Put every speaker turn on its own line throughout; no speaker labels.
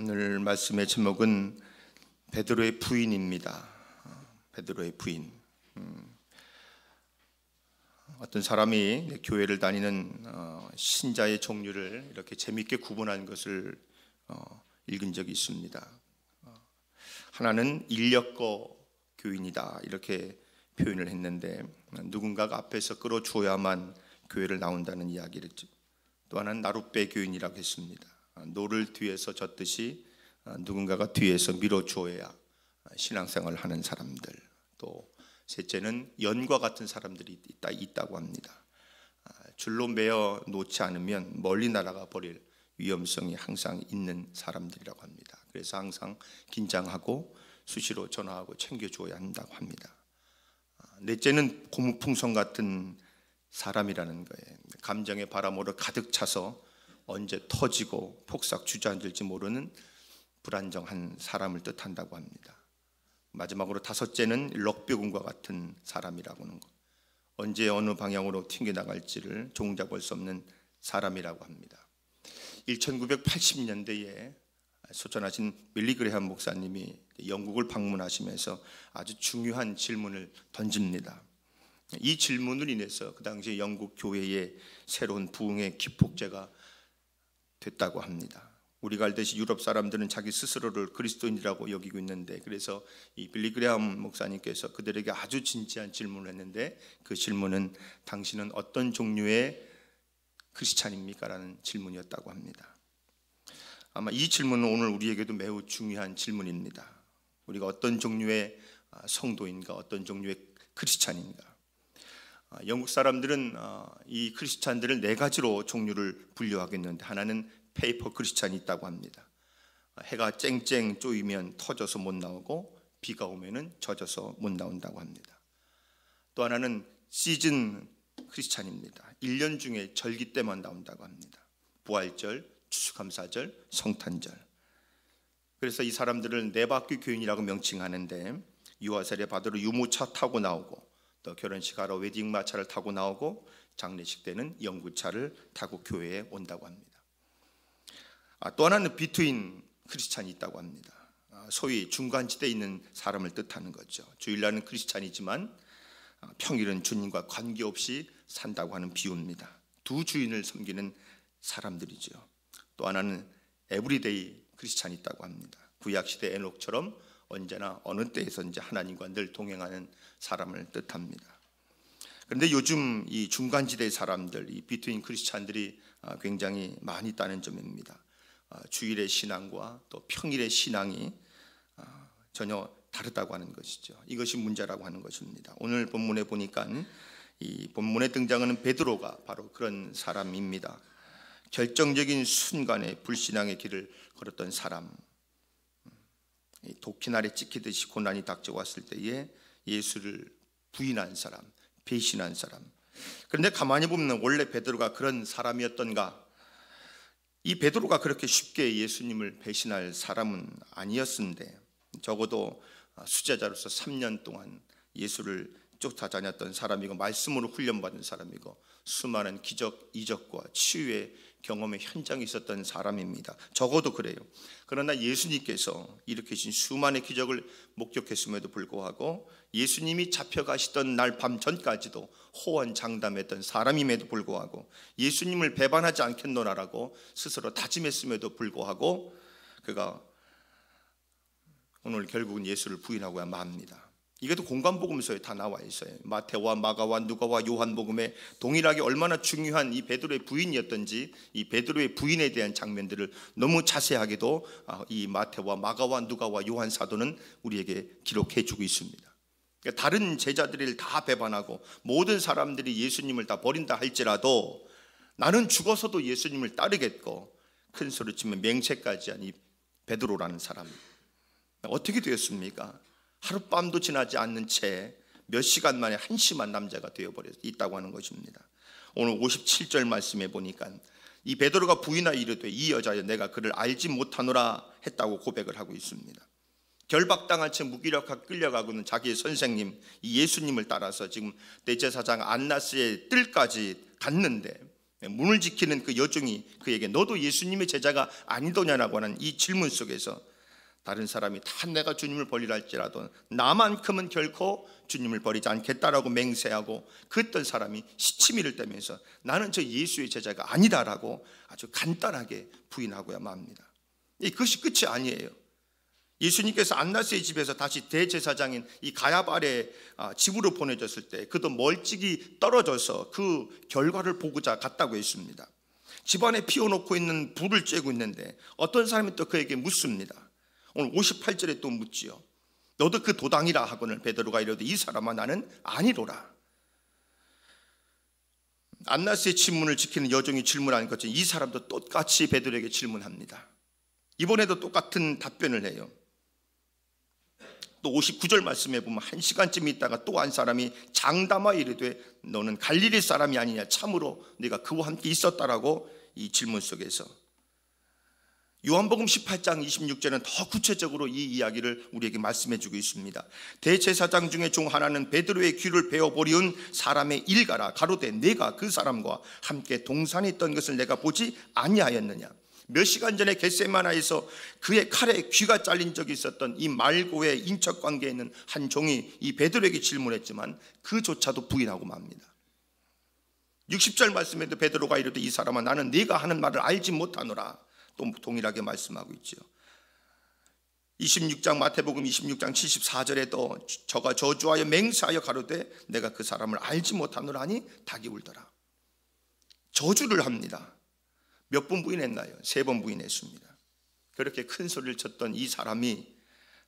오늘 말씀의 제목은 베드로의 부인입니다. 베드로의 부인. 어떤 사람이 교회를 다니는 신자의 종류를 이렇게 재미있게 구분한 것을 읽은 적이 있습니다. 하나는 인력거 교인이다 이렇게 표현을 했는데, 누군가가 앞에서 끌어주어야만 교회를 나온다는 이야기를, 또 하나는 나룻배 교인이라고 했습니다. 노를 뒤에서 젓듯이 누군가가 뒤에서 밀어주어야 신앙생활을 하는 사람들. 또 셋째는 연과 같은 사람들이 있다고 합니다. 줄로 매어 놓지 않으면 멀리 날아가 버릴 위험성이 항상 있는 사람들이라고 합니다. 그래서 항상 긴장하고 수시로 전화하고 챙겨줘야 한다고 합니다. 넷째는 고무풍선 같은 사람이라는 거예요. 감정의 바람으로 가득 차서 언제 터지고 폭삭 주저앉을지 모르는 불안정한 사람을 뜻한다고 합니다. 마지막으로 다섯째는 럭비군과 같은 사람이라고 하는 것. 언제 어느 방향으로 튕겨나갈지를 종잡을 수 없는 사람이라고 합니다. 1980년대에 소천하신 빌리 그레함 목사님이 영국을 방문하시면서 아주 중요한 질문을 던집니다. 이 질문을 인해서 그 당시 영국 교회의 새로운 부흥의 기폭제가 됐다고 합니다. 우리가 알듯이 유럽 사람들은 자기 스스로를 그리스도인이라고 여기고 있는데, 그래서 이 빌리 그레함 목사님께서 그들에게 아주 진지한 질문을 했는데, 그 질문은 당신은 어떤 종류의 크리스찬입니까? 라는 질문이었다고 합니다. 아마 이 질문은 오늘 우리에게도 매우 중요한 질문입니다. 우리가 어떤 종류의 성도인가, 어떤 종류의 크리스찬인가. 영국 사람들은 이 크리스찬들을 네 가지로 종류를 분류하겠는데, 하나는 페이퍼 크리스찬이 있다고 합니다. 해가 쨍쨍 쪼이면 터져서 못 나오고 비가 오면은 젖어서 못 나온다고 합니다. 또 하나는 시즌 크리스찬입니다. 1년 중에 절기 때만 나온다고 합니다. 부활절, 추수감사절, 성탄절. 그래서 이 사람들을 네바퀴 교인이라고 명칭하는데, 유아세례 받으러 유모차 타고 나오고, 또 결혼식 하러 웨딩마차를 타고 나오고, 장례식 때는 연구차를 타고 교회에 온다고 합니다. 또 하나는 비트윈 크리스찬이 있다고 합니다. 소위 중간지대에 있는 사람을 뜻하는 거죠. 주일날은 크리스찬이지만 평일은 주님과 관계없이 산다고 하는 비유입니다. 두 주인을 섬기는 사람들이죠. 또 하나는 에브리데이 크리스찬이 있다고 합니다. 구약시대 에녹처럼 언제나 어느 때에서인지 하나님과 늘 동행하는 사람을 뜻합니다. 그런데 요즘 이 중간지대 사람들, 이 비트윈 크리스찬들이 굉장히 많이 있다는 점입니다. 주일의 신앙과 또 평일의 신앙이 전혀 다르다고 하는 것이죠. 이것이 문제라고 하는 것입니다. 오늘 본문에 보니까 이 본문에 등장하는 베드로가 바로 그런 사람입니다. 결정적인 순간에 불신앙의 길을 걸었던 사람, 도끼날에 찍히듯이 고난이 닥쳐왔을 때에 예수를 부인한 사람, 배신한 사람. 그런데 가만히 보면 원래 베드로가 그런 사람이었던가? 이 베드로가 그렇게 쉽게 예수님을 배신할 사람은 아니었는데, 적어도 수제자로서 3년 동안 예수를 쫓아다녔던 사람이고, 말씀으로 훈련받은 사람이고, 수많은 기적, 이적과 치유의 경험의 현장에 있었던 사람입니다. 적어도 그래요. 그러나 예수님께서 일으키신 수많은 기적을 목격했음에도 불구하고, 예수님이 잡혀가시던 날 밤 전까지도 호언장담했던 사람임에도 불구하고, 예수님을 배반하지 않겠노라라고 스스로 다짐했음에도 불구하고, 그가 오늘 결국은 예수를 부인하고야 맙니다. 이것도 공관복음서에 다 나와 있어요. 마태와 마가와 누가와 요한복음에 동일하게 얼마나 중요한 이 베드로의 부인이었던지, 이 베드로의 부인에 대한 장면들을 너무 자세하게도 이 마태와 마가와 누가와 요한 사도는 우리에게 기록해 주고 있습니다. 그러니까 다른 제자들을 다 배반하고 모든 사람들이 예수님을 다 버린다 할지라도 나는 죽어서도 예수님을 따르겠고 큰 소리 치면 맹세까지 한 이 베드로라는 사람, 어떻게 되었습니까? 하룻밤도 지나지 않는 채 몇 시간 만에 한심한 남자가 되어버려 있다고 하는 것입니다. 오늘 57절 말씀에 보니까 이 베드로가 부인하여 이르되 이 여자여 내가 그를 알지 못하노라 했다고 고백을 하고 있습니다. 결박당한 채 무기력하게 끌려가고는 자기의 선생님 이 예수님을 따라서 지금 대제사장 안나스의 뜰까지 갔는데, 문을 지키는 그 여종이 그에게 너도 예수님의 제자가 아니더냐라고 하는 이 질문 속에서 다른 사람이 다 내가 주님을 버리라 할지라도 나만큼은 결코 주님을 버리지 않겠다라고 맹세하고 그 어떤 사람이 시치미를 떼면서 나는 저 예수의 제자가 아니다라고 아주 간단하게 부인하고야 맙니다. 그것이 끝이 아니에요. 예수님께서 안나스의 집에서 다시 대제사장인 이 가야발의 집으로 보내졌을 때 그도 멀찍이 떨어져서 그 결과를 보고자 갔다고 했습니다. 집안에 피워놓고 있는 불을 쬐고 있는데 어떤 사람이 또 그에게 묻습니다. 오늘 58절에 또 묻지요. 너도 그 도당이라 하거늘 베드로가 이르되 이 사람아 나는 아니로라. 안나스의 집문을 지키는 여종이 질문하는 것처럼 이 사람도 똑같이 베드로에게 질문합니다. 이번에도 똑같은 답변을 해요. 또 59절 말씀에 보면 1시간쯤 있다가 또 한 사람이 장담하여 이르되 너는 갈릴리 사람이 아니냐 참으로 네가 그와 함께 있었다라고 이 질문 속에서 요한복음 18장 26절은 더 구체적으로 이 이야기를 우리에게 말씀해 주고 있습니다. 대제사장 중에 중 하나는 베드로의 귀를 베어버리운 사람의 일가라 가로되 내가 그 사람과 함께 동산에 있던 것을 내가 보지 아니하였느냐. 몇 시간 전에 겟세마나에서 그의 칼에 귀가 잘린 적이 있었던 이 말고의 인척 관계에 있는 한 종이 이 베드로에게 질문했지만 그조차도 부인하고 맙니다. 60절 말씀에도 베드로가 이르되 이 사람아 나는 네가 하는 말을 알지 못하노라. 또 동일하게 말씀하고 있죠. 26장 마태복음 26장 74절에도 저가 저주하여 맹세하여 가로되 내가 그 사람을 알지 못하노라 하니 닭이 울더라. 저주를 합니다. 몇 번 부인했나요? 3번 부인했습니다. 그렇게 큰 소리를 쳤던 이 사람이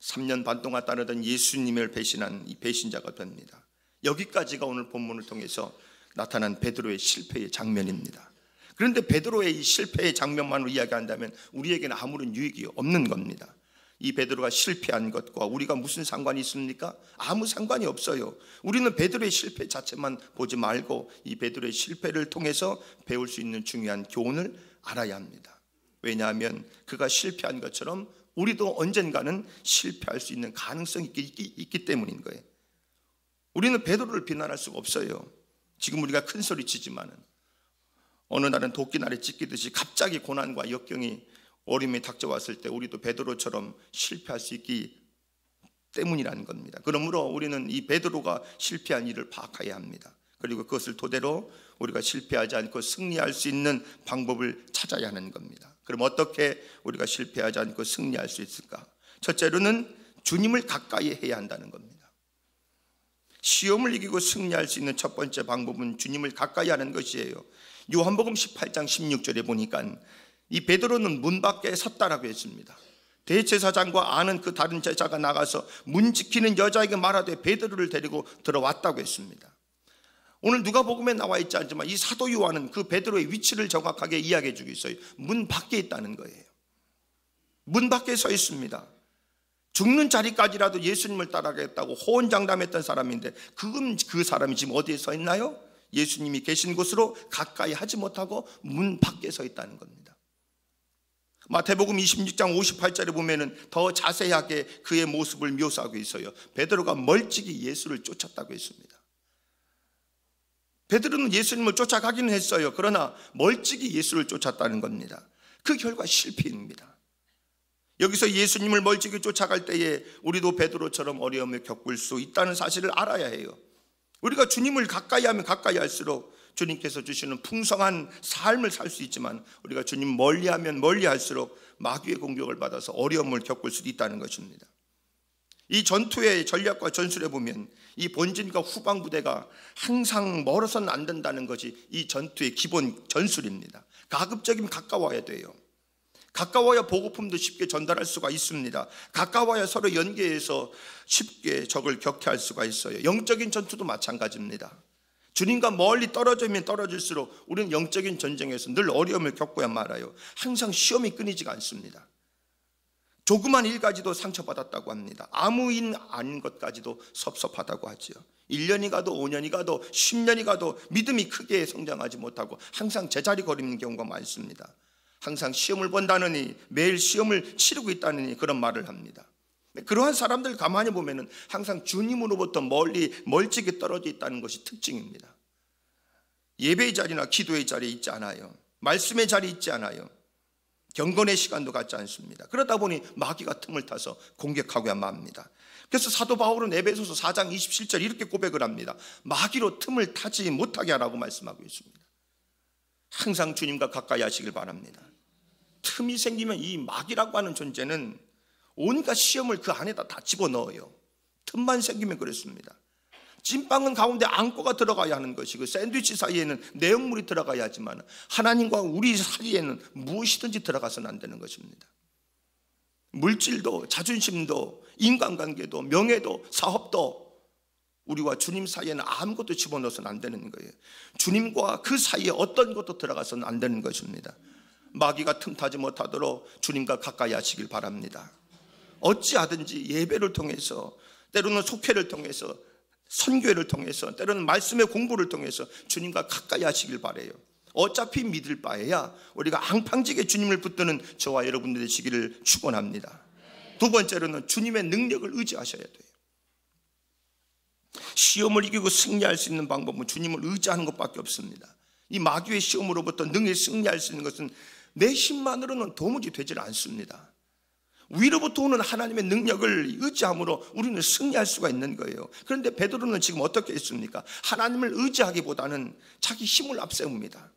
3년 반 동안 따르던 예수님을 배신한 이 배신자가 됩니다. 여기까지가 오늘 본문을 통해서 나타난 베드로의 실패의 장면입니다. 그런데 베드로의 이 실패의 장면만으로 이야기한다면 우리에게는 아무런 유익이 없는 겁니다. 이 베드로가 실패한 것과 우리가 무슨 상관이 있습니까? 아무 상관이 없어요. 우리는 베드로의 실패 자체만 보지 말고 이 베드로의 실패를 통해서 배울 수 있는 중요한 교훈을 알아야 합니다. 왜냐하면 그가 실패한 것처럼 우리도 언젠가는 실패할 수 있는 가능성이 있기 때문인 거예요. 우리는 베드로를 비난할 수가 없어요. 지금 우리가 큰 소리 치지만은 어느 날은 도끼날에 찢기듯이 갑자기 고난과 역경이 어려움이 닥쳐왔을 때 우리도 베드로처럼 실패할 수 있기 때문이라는 겁니다. 그러므로 우리는 이 베드로가 실패한 일을 파악해야 합니다. 그리고 그것을 토대로 우리가 실패하지 않고 승리할 수 있는 방법을 찾아야 하는 겁니다. 그럼 어떻게 우리가 실패하지 않고 승리할 수 있을까? 첫째로는 주님을 가까이 해야 한다는 겁니다. 시험을 이기고 승리할 수 있는 첫 번째 방법은 주님을 가까이 하는 것이에요. 요한복음 18장 16절에 보니까 이 베드로는 문 밖에 섰다라고 했습니다. 대제사장과 아는 그 다른 제자가 나가서 문 지키는 여자에게 말하되 베드로를 데리고 들어왔다고 했습니다. 오늘 누가복음에 나와 있지 않지만 이 사도 요한은 그 베드로의 위치를 정확하게 이야기해 주고 있어요. 문 밖에 있다는 거예요. 문 밖에 서 있습니다. 죽는 자리까지라도 예수님을 따라가겠다고 호언장담했던 사람인데 그 사람이 지금 어디에 서 있나요? 예수님이 계신 곳으로 가까이 하지 못하고 문 밖에 서 있다는 겁니다. 마태복음 26장 58절에 보면은 더 자세하게 그의 모습을 묘사하고 있어요. 베드로가 멀찍이 예수를 쫓았다고 했습니다. 베드로는 예수님을 쫓아가기는 했어요. 그러나 멀찍이 예수를 쫓았다는 겁니다. 그 결과 실패입니다. 여기서 예수님을 멀찍이 쫓아갈 때에 우리도 베드로처럼 어려움을 겪을 수 있다는 사실을 알아야 해요. 우리가 주님을 가까이 하면 가까이 할수록 주님께서 주시는 풍성한 삶을 살 수 있지만 우리가 주님 멀리하면 멀리할수록 마귀의 공격을 받아서 어려움을 겪을 수도 있다는 것입니다. 이 전투의 전략과 전술에 보면 이 본진과 후방 부대가 항상 멀어서는 안 된다는 것이 이 전투의 기본 전술입니다. 가급적이면 가까워야 돼요. 가까워야 보급품도 쉽게 전달할 수가 있습니다. 가까워야 서로 연계해서 쉽게 적을 격퇴할 수가 있어요. 영적인 전투도 마찬가지입니다. 주님과 멀리 떨어지면 떨어질수록 우리는 영적인 전쟁에서 늘 어려움을 겪어야 말아요. 항상 시험이 끊이지가 않습니다. 조그만 일까지도 상처받았다고 합니다. 아무 일 아닌 것까지도 섭섭하다고 하죠. 1년이 가도 5년이 가도 10년이 가도 믿음이 크게 성장하지 못하고 항상 제자리 걸리는 경우가 많습니다. 항상 시험을 본다느니 매일 시험을 치르고 있다느니 그런 말을 합니다. 그러한 사람들 가만히 보면은 항상 주님으로부터 멀찍이 떨어져 있다는 것이 특징입니다. 예배의 자리나 기도의 자리에 있지 않아요. 말씀의 자리에 있지 않아요. 경건의 시간도 갖지 않습니다. 그러다 보니 마귀가 틈을 타서 공격하고야 맙니다. 그래서 사도 바울은 에베소서 4장 27절 이렇게 고백을 합니다. 마귀로 틈을 타지 못하게 하라고 말씀하고 있습니다. 항상 주님과 가까이 하시길 바랍니다. 틈이 생기면 이 마귀라고 하는 존재는 온갖 시험을 그 안에다 다 집어넣어요. 틈만 생기면 그렇습니다. 찐빵은 가운데 안고가 들어가야 하는 것이고 샌드위치 사이에는 내용물이 들어가야 하지만 하나님과 우리 사이에는 무엇이든지 들어가서는 안 되는 것입니다. 물질도 자존심도 인간관계도 명예도 사업도 우리와 주님 사이에는 아무것도 집어넣어서는 안 되는 거예요. 주님과 그 사이에 어떤 것도 들어가서는 안 되는 것입니다. 마귀가 틈타지 못하도록 주님과 가까이 하시길 바랍니다. 어찌하든지 예배를 통해서 때로는 속회를 통해서 선교회를 통해서 때로는 말씀의 공부를 통해서 주님과 가까이 하시길 바라요. 어차피 믿을 바에야 우리가 앙팡지게 주님을 붙드는 저와 여러분들 되시기를 축원합니다. 두 번째로는 주님의 능력을 의지하셔야 돼요. 시험을 이기고 승리할 수 있는 방법은 주님을 의지하는 것밖에 없습니다. 이 마귀의 시험으로부터 능히 승리할 수 있는 것은 내 힘만으로는 도무지 되질 않습니다. 위로부터 오는 하나님의 능력을 의지함으로 우리는 승리할 수가 있는 거예요. 그런데 베드로는 지금 어떻게 했습니까? 하나님을 의지하기보다는 자기 힘을 앞세웁니다.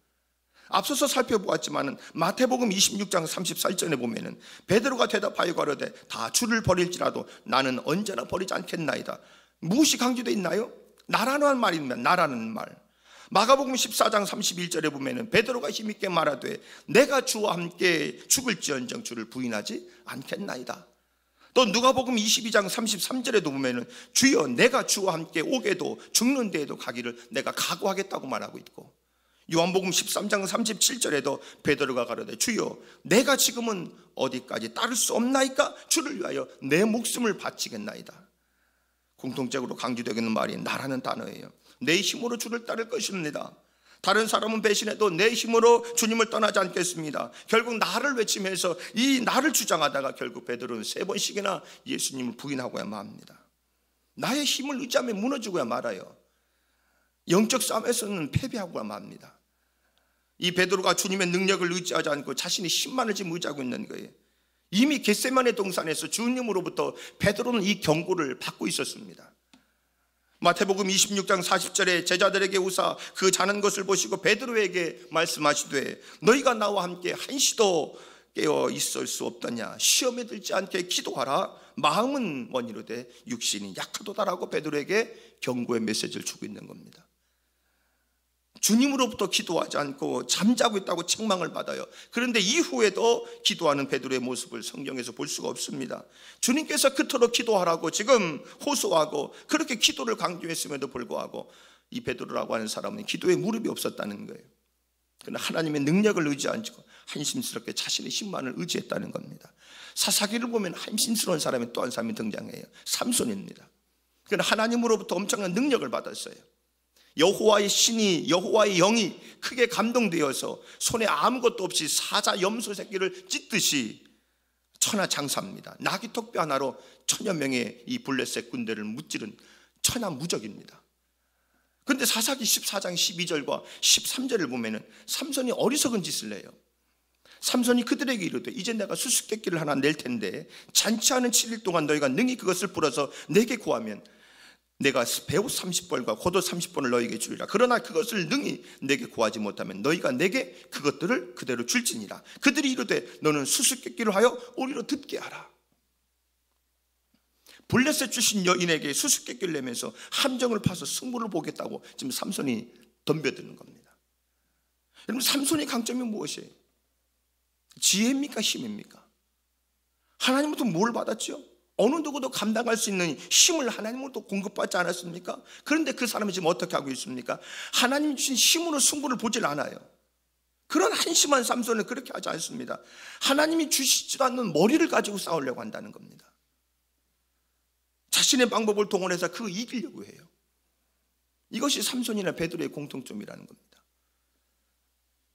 앞서서 살펴보았지만 마태복음 26장 34절에 보면은 베드로가 대답하여 가로되 다 주를 버릴지라도 나는 언제나 버리지 않겠나이다. 무엇이 강조되어 있나요? 나라는 말입니다. 나라는 말. 마가복음 14장 31절에 보면은 베드로가 힘있게 말하되 내가 주와 함께 죽을지언정 주를 부인하지 않겠나이다. 또 누가복음 22장 33절에도 보면은 주여 내가 주와 함께 오게도 죽는 데에도 가기를 내가 각오하겠다고 말하고 있고, 요한복음 13장 37절에도 베드로가 가로되 주여 내가 지금은 어디까지 따를 수 없나이까 주를 위하여 내 목숨을 바치겠나이다. 공통적으로 강조되는 말이 나라는 단어예요. 내 힘으로 주를 따를 것입니다. 다른 사람은 배신해도 내 힘으로 주님을 떠나지 않겠습니다. 결국 나를 외치면서 이 나를 주장하다가 결국 베드로는 3번씩이나 예수님을 부인하고야 맙니다. 나의 힘을 의지하며 무너지고야 말아요. 영적 싸움에서는 패배하고야 맙니다. 이 베드로가 주님의 능력을 의지하지 않고 자신의 힘만을 지금 의지하고 있는 거예요. 이미 겟세마네 동산에서 주님으로부터 베드로는 이 경고를 받고 있었습니다. 마태복음 26장 40절에 제자들에게 오사 그 자는 것을 보시고 베드로에게 말씀하시되 너희가 나와 함께 한시도 깨어 있을 수 없더냐. 시험에 들지 않게 기도하라. 마음은 원이로되 육신이 약하도다라고 베드로에게 경고의 메시지를 주고 있는 겁니다. 주님으로부터 기도하지 않고 잠자고 있다고 책망을 받아요. 그런데 이후에도 기도하는 베드로의 모습을 성경에서 볼 수가 없습니다. 주님께서 그토록 기도하라고 지금 호소하고 그렇게 기도를 강조했음에도 불구하고 이 베드로라고 하는 사람은 기도에 무릎이 없었다는 거예요. 그러나 하나님의 능력을 의지하지 않고 한심스럽게 자신의 힘만을 의지했다는 겁니다. 사사기를 보면 한심스러운 사람이 또 한 사람이 등장해요. 삼손입니다. 그러나 하나님으로부터 엄청난 능력을 받았어요. 여호와의 신이, 여호와의 영이 크게 감동되어서 손에 아무것도 없이 사자 염소 새끼를 찢듯이 천하장사입니다. 나귀 턱뼈 하나로 1000여 명의 이 블레셋 군대를 무찌른 천하무적입니다. 그런데 사사기 14장 12절과 13절을 보면은 삼손이 어리석은 짓을 해요. 삼손이 그들에게 이르되 이제 내가 수수께끼를 하나 낼 텐데 잔치하는 7일 동안 너희가 능히 그것을 불어서 내게 구하면 내가 배옷 30벌과 겉옷 30벌을 너희에게 주리라. 그러나 그것을 능히 내게 구하지 못하면 너희가 내게 그것들을 그대로 줄지니라. 그들이 이르되 너는 수수께끼를 하여 우리로 듣게 하라. 블레셋 출신 여인에게 수수께끼를 내면서 함정을 파서 승부를 보겠다고 지금 삼손이 덤벼드는 겁니다. 여러분, 삼손의 강점이 무엇이에요? 지혜입니까? 힘입니까? 하나님부터 뭘 받았죠? 어느 누구도 감당할 수 있는 힘을 하나님으로부터 공급받지 않았습니까? 그런데 그 사람이 지금 어떻게 하고 있습니까? 하나님이 주신 힘으로 승부를 보질 않아요. 그런 한심한 삼손은 그렇게 하지 않습니다. 하나님이 주시지도 않는 머리를 가지고 싸우려고 한다는 겁니다. 자신의 방법을 동원해서 그 이기려고 해요. 이것이 삼손이나 베드로의 공통점이라는 겁니다.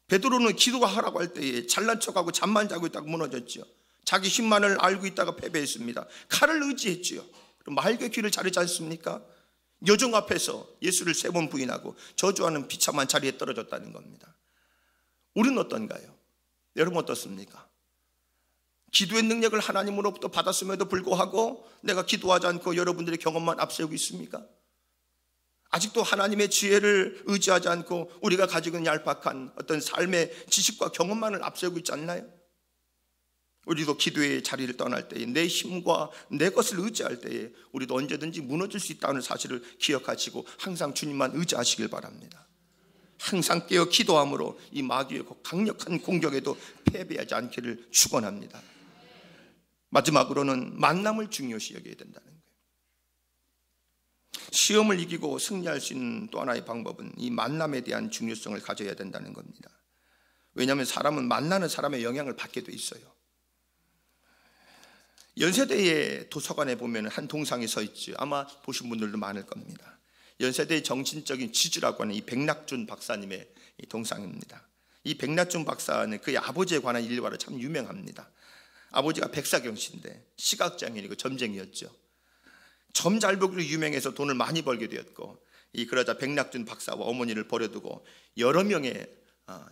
베드로는 기도가 하라고 할 때에 잘난 척하고 잠만 자고 있다가 무너졌죠. 자기 힘만을 알고 있다가 패배했습니다. 칼을 의지했지요. 말개 귀를 자르지 않습니까? 여종 앞에서 예수를 3번 부인하고 저주하는 비참한 자리에 떨어졌다는 겁니다. 우리는 어떤가요? 여러분 어떻습니까? 기도의 능력을 하나님으로부터 받았음에도 불구하고 내가 기도하지 않고 여러분들의 경험만 앞세우고 있습니까? 아직도 하나님의 지혜를 의지하지 않고 우리가 가지고 있는 얄팍한 어떤 삶의 지식과 경험만을 앞세우고 있지 않나요? 우리도 기도의 자리를 떠날 때에 내 힘과 내 것을 의지할 때에 우리도 언제든지 무너질 수 있다는 사실을 기억하시고 항상 주님만 의지하시길 바랍니다. 항상 깨어 기도함으로 이 마귀의 강력한 공격에도 패배하지 않기를 축원합니다. 마지막으로는 만남을 중요시 여겨야 된다는 거예요. 시험을 이기고 승리할 수 있는 또 하나의 방법은 이 만남에 대한 중요성을 가져야 된다는 겁니다. 왜냐하면 사람은 만나는 사람의 영향을 받게 돼 있어요. 연세대의 도서관에 보면 한 동상이 서 있죠. 아마 보신 분들도 많을 겁니다. 연세대의 정신적인 지주라고 하는 이 백낙준 박사님의 이 동상입니다. 이 백낙준 박사는 그의 아버지에 관한 일화로 참 유명합니다. 아버지가 백사경 씨인데 시각장애인이고 점쟁이였죠. 점 잘 보기로 유명해서 돈을 많이 벌게 되었고, 그러자 백낙준 박사와 어머니를 버려두고 여러 명의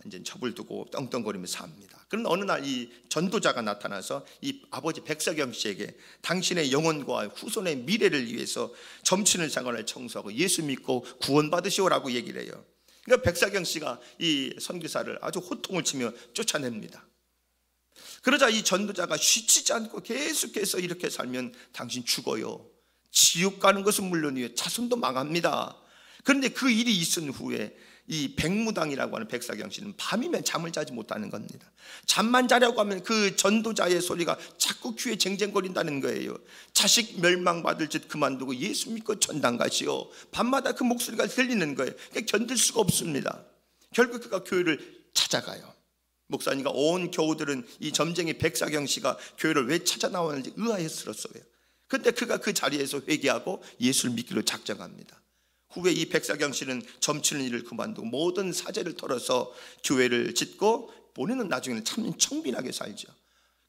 이제 첩을 두고 떵떵거리면서 삽니다. 그런데 어느 날 이 전도자가 나타나서 이 아버지 백사경 씨에게 당신의 영혼과 후손의 미래를 위해서 점치는 생활을 청소하고 예수 믿고 구원받으시오라고 얘기를 해요. 그러니까 백사경 씨가 이 선교사를 아주 호통을 치며 쫓아냅니다. 그러자 이 전도자가 쉬지 않고 계속해서 이렇게 살면 당신 죽어요. 지옥 가는 것은 물론이에요. 자손도 망합니다. 그런데 그 일이 있은 후에 이 백무당이라고 하는 백사경 씨는 밤이면 잠을 자지 못하는 겁니다. 잠만 자려고 하면 그 전도자의 소리가 자꾸 귀에 쟁쟁거린다는 거예요. 자식 멸망받을 짓 그만두고 예수 믿고 전당 가시오. 밤마다 그 목소리가 들리는 거예요. 견딜 수가 없습니다. 결국 그가 교회를 찾아가요. 목사님과 온 교우들은 이 점쟁이 백사경 씨가 교회를 왜 찾아 나왔는지 의아해스러웠어요. 그런데 그가 그 자리에서 회개하고 예수를 믿기로 작정합니다. 후에 이 백사경 씨는 점치는 일을 그만두고 모든 사재를 털어서 교회를 짓고 본인은 나중에는 참 청빈하게 살죠.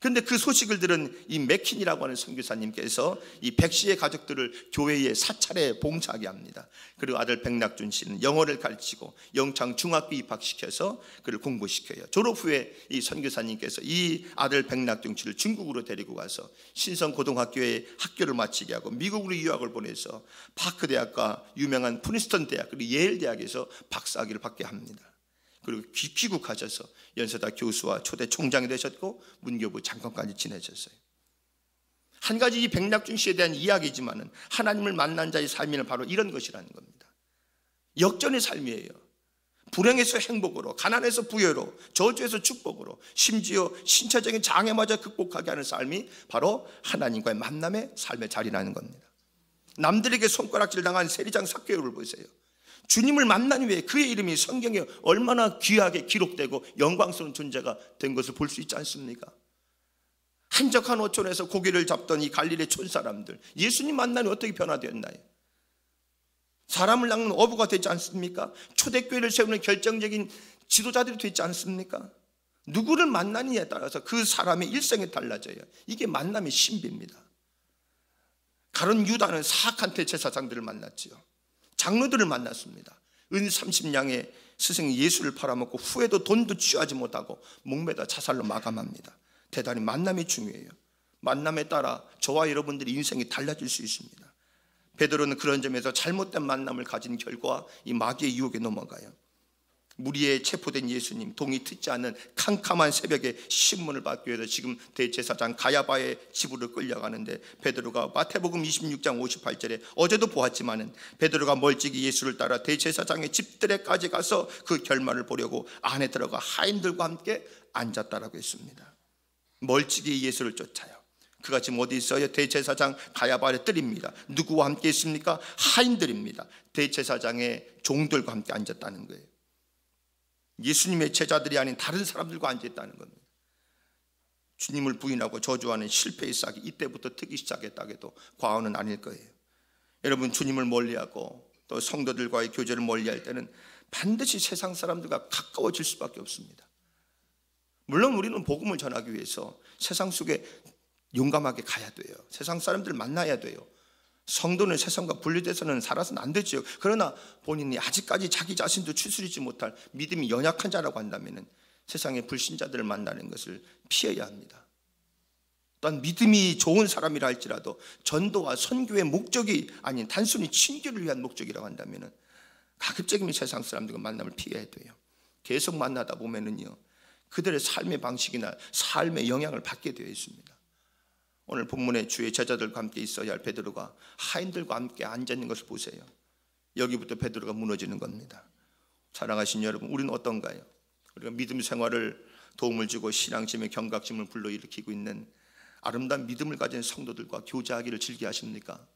그런데 그 소식을 들은 이 맥킨이라고 하는 선교사님께서 이 백 씨의 가족들을 교회에 사찰에 봉사하게 합니다. 그리고 아들 백낙준 씨는 영어를 가르치고 영창 중학교 입학시켜서 그를 공부시켜요. 졸업 후에 이 선교사님께서 이 아들 백낙준 씨를 중국으로 데리고 가서 신성고등학교에 학교를 마치게 하고 미국으로 유학을 보내서 파크 대학과 유명한 프린스턴 대학 그리고 예일 대학에서 박사학위를 받게 합니다. 그리고 귀국하셔서 연세대 교수와 초대 총장이 되셨고 문교부 장관까지 지내셨어요. 한 가지 이 백낙준 씨에 대한 이야기지만은 하나님을 만난 자의 삶이란 바로 이런 것이라는 겁니다. 역전의 삶이에요. 불행에서 행복으로, 가난에서 부여로, 저주에서 축복으로, 심지어 신체적인 장애마저 극복하게 하는 삶이 바로 하나님과의 만남의 삶의 자리라는 겁니다. 남들에게 손가락질 당한 세리장 삭개오를 보세요. 주님을 만난 후에 그의 이름이 성경에 얼마나 귀하게 기록되고 영광스러운 존재가 된 것을 볼 수 있지 않습니까? 한적한 어촌에서 고기를 잡던 이 갈릴리 촌사람들, 예수님 만나니 어떻게 변화되었나요? 사람을 낚는 어부가 되지 않습니까? 초대교회를 세우는 결정적인 지도자들이 되지 않습니까? 누구를 만나느냐에 따라서 그 사람의 일생이 달라져요. 이게 만남의 신비입니다. 가룟 유다는 사악한 대제사장들을 만났지요. 장로들을 만났습니다. 은 30냥에 스승이 예수를 팔아먹고 후에도 돈도 취하지 못하고 목매다 자살로 마감합니다. 대단히 만남이 중요해요. 만남에 따라 저와 여러분들의 인생이 달라질 수 있습니다. 베드로는 그런 점에서 잘못된 만남을 가진 결과 이 마귀의 유혹에 넘어가요. 무리에 체포된 예수님, 동이 트지 않는 캄캄한 새벽에 신문을 받기 위해서 지금 대제사장 가야바의 집으로 끌려가는데 베드로가 마태복음 26장 58절에 어제도 보았지만은 베드로가 멀찍이 예수를 따라 대제사장의 집들에까지 가서 그 결말을 보려고 안에 들어가 하인들과 함께 앉았다라고 했습니다. 멀찍이 예수를 쫓아요. 그가 지금 어디 있어요? 대제사장 가야바의 뜰입니다. 누구와 함께 있습니까? 하인들입니다. 대제사장의 종들과 함께 앉았다는 거예요. 예수님의 제자들이 아닌 다른 사람들과 앉아있다는 겁니다. 주님을 부인하고 저주하는 실패의 싹이 이때부터 트기 시작했다고 해도 과언은 아닐 거예요. 여러분, 주님을 멀리하고 또 성도들과의 교제를 멀리할 때는 반드시 세상 사람들과 가까워질 수밖에 없습니다. 물론 우리는 복음을 전하기 위해서 세상 속에 용감하게 가야 돼요. 세상 사람들을 만나야 돼요. 성도는 세상과 분리돼서는 살아서는 안 되죠. 그러나 본인이 아직까지 자기 자신도 추스리지 못할 믿음이 연약한 자라고 한다면 세상의 불신자들을 만나는 것을 피해야 합니다. 또한 믿음이 좋은 사람이라 할지라도 전도와 선교의 목적이 아닌 단순히 친교를 위한 목적이라고 한다면 가급적이면 세상 사람들과 만남을 피해야 돼요. 계속 만나다 보면은요, 그들의 삶의 방식이나 삶의 영향을 받게 되어 있습니다. 오늘 본문에 주의 제자들과 함께 있어야 할 베드로가 하인들과 함께 앉아있는 것을 보세요. 여기부터 베드로가 무너지는 겁니다. 사랑하신 여러분, 우리는 어떤가요? 우리가 믿음 생활을 도움을 주고 신앙심의 경각심을 불러일으키고 있는 아름다운 믿음을 가진 성도들과 교제하기를 즐겨하십니까?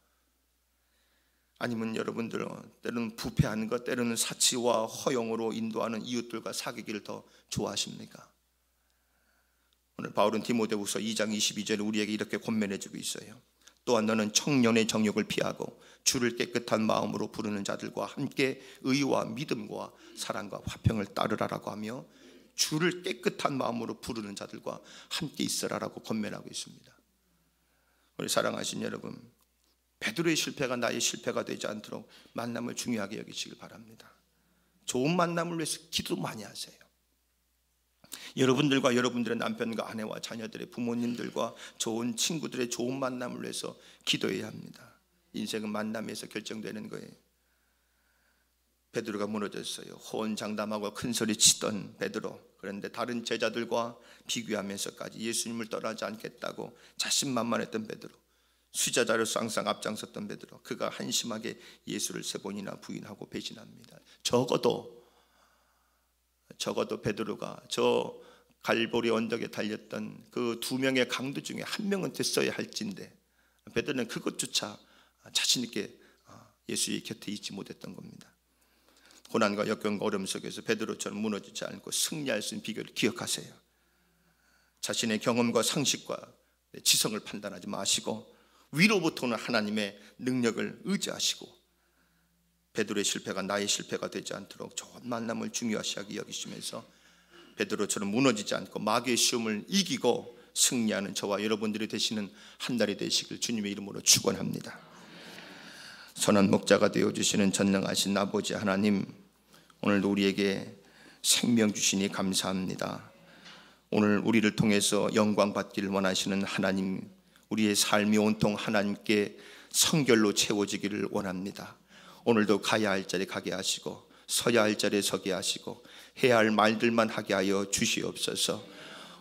아니면 여러분들은 때로는 부패하는 것, 때로는 사치와 허용으로 인도하는 이웃들과 사귀기를 더 좋아하십니까? 오늘 바울은 디모데후서 2장 22절에 우리에게 이렇게 권면해주고 있어요. 또한 너는 청년의 정욕을 피하고 주를 깨끗한 마음으로 부르는 자들과 함께 의와 믿음과 사랑과 화평을 따르라라고 하며 주를 깨끗한 마음으로 부르는 자들과 함께 있으라라고 권면하고 있습니다. 우리 사랑하신 여러분, 베드로의 실패가 나의 실패가 되지 않도록 만남을 중요하게 여기시길 바랍니다. 좋은 만남을 위해서 기도 많이 하세요. 여러분들과 여러분들의 남편과 아내와 자녀들의 부모님들과 좋은 친구들의 좋은 만남을 위해서 기도해야 합니다. 인생은 만남에서 결정되는 거예요. 베드로가 무너졌어요. 호언장담하고 큰소리 치던 베드로, 그런데 다른 제자들과 비교하면서까지 예수님을 떠나지 않겠다고 자신만만했던 베드로, 수자자로서 항상 앞장섰던 베드로, 그가 한심하게 예수를 3번이나 부인하고 배신합니다. 적어도 베드로가 저 갈보리 언덕에 달렸던 그 2명의 강도 중에 1명은 됐어야 할진데 베드로는 그것조차 자신 있게 예수의 곁에 있지 못했던 겁니다. 고난과 역경과 어려움 속에서 베드로처럼 무너지지 않고 승리할 수 있는 비결을 기억하세요. 자신의 경험과 상식과 지성을 판단하지 마시고 위로부터 오는 하나님의 능력을 의지하시고 베드로의 실패가 나의 실패가 되지 않도록 좋은 만남을 중요시하게 여기시면서 베드로처럼 무너지지 않고 마귀의 시험을 이기고 승리하는 저와 여러분들이 되시는 한 달이 되시길 주님의 이름으로 축원합니다. 선한 목자가 되어주시는 전능하신 아버지 하나님, 오늘도 우리에게 생명 주시니 감사합니다. 오늘 우리를 통해서 영광 받기를 원하시는 하나님, 우리의 삶이 온통 하나님께 성결로 채워지기를 원합니다. 오늘도 가야 할 자리에 가게 하시고 서야 할 자리에 서게 하시고 해야 할 말들만 하게 하여 주시옵소서.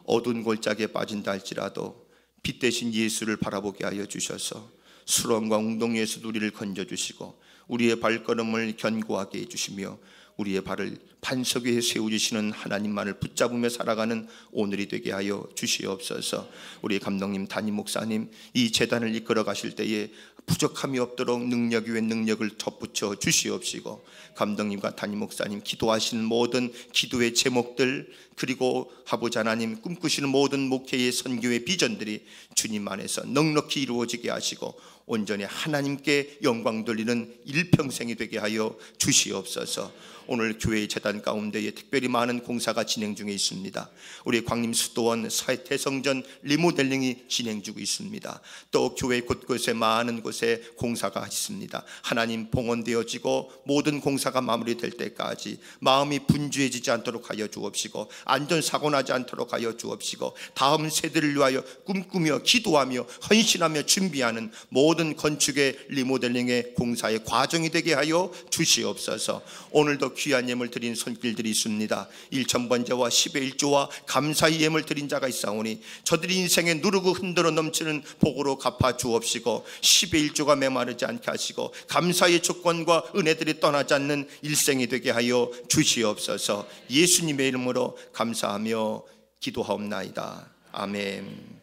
어두운 골짜기에 빠진다 할지라도 빛 대신 예수를 바라보게 하여 주셔서 수렁과 웅덩이에서 우리를 건져주시고 우리의 발걸음을 견고하게 해주시며 우리의 발을 반석 위에 세워주시는 하나님만을 붙잡으며 살아가는 오늘이 되게 하여 주시옵소서. 우리 감독님, 담임 목사님, 이 재단을 이끌어 가실 때에 부족함이 없도록 능력 위에 능력을 덧붙여 주시옵시고, 감독님과 담임 목사님 기도하시는 모든 기도의 제목들, 그리고 아버지 하나님 꿈꾸시는 모든 목회의 선교의 비전들이 주님 안에서 넉넉히 이루어지게 하시고 온전히 하나님께 영광 돌리는 일평생이 되게 하여 주시옵소서. 오늘 교회의 재단 가운데에 특별히 많은 공사가 진행 중에 있습니다. 우리 광림수도원 사회태성전 리모델링이 진행 중에 있습니다. 또 교회 곳곳에 많은 곳에 공사가 있습니다. 하나님, 봉헌되어지고 모든 공사가 마무리될 때까지 마음이 분주해지지 않도록 하여 주옵시고 안전사고 나지 않도록 하여 주옵시고 다음 세대를 위하여 꿈꾸며 기도하며 헌신하며 준비하는 모든 건축의 리모델링의 공사의 과정이 되게 하여 주시옵소서. 오늘도 귀한 예물 드린 손길들이 있습니다. 1,000번제와 10의 1조와 감사의 예물 드린 자가 있사오니 저들이 인생에 누르고 흔들어 넘치는 복으로 갚아 주옵시고 10의 1조가 메마르지 않게 하시고 감사의 조건과 은혜들이 떠나지 않는 일생이 되게 하여 주시옵소서. 예수님의 이름으로 감사하며 기도하옵나이다. 아멘.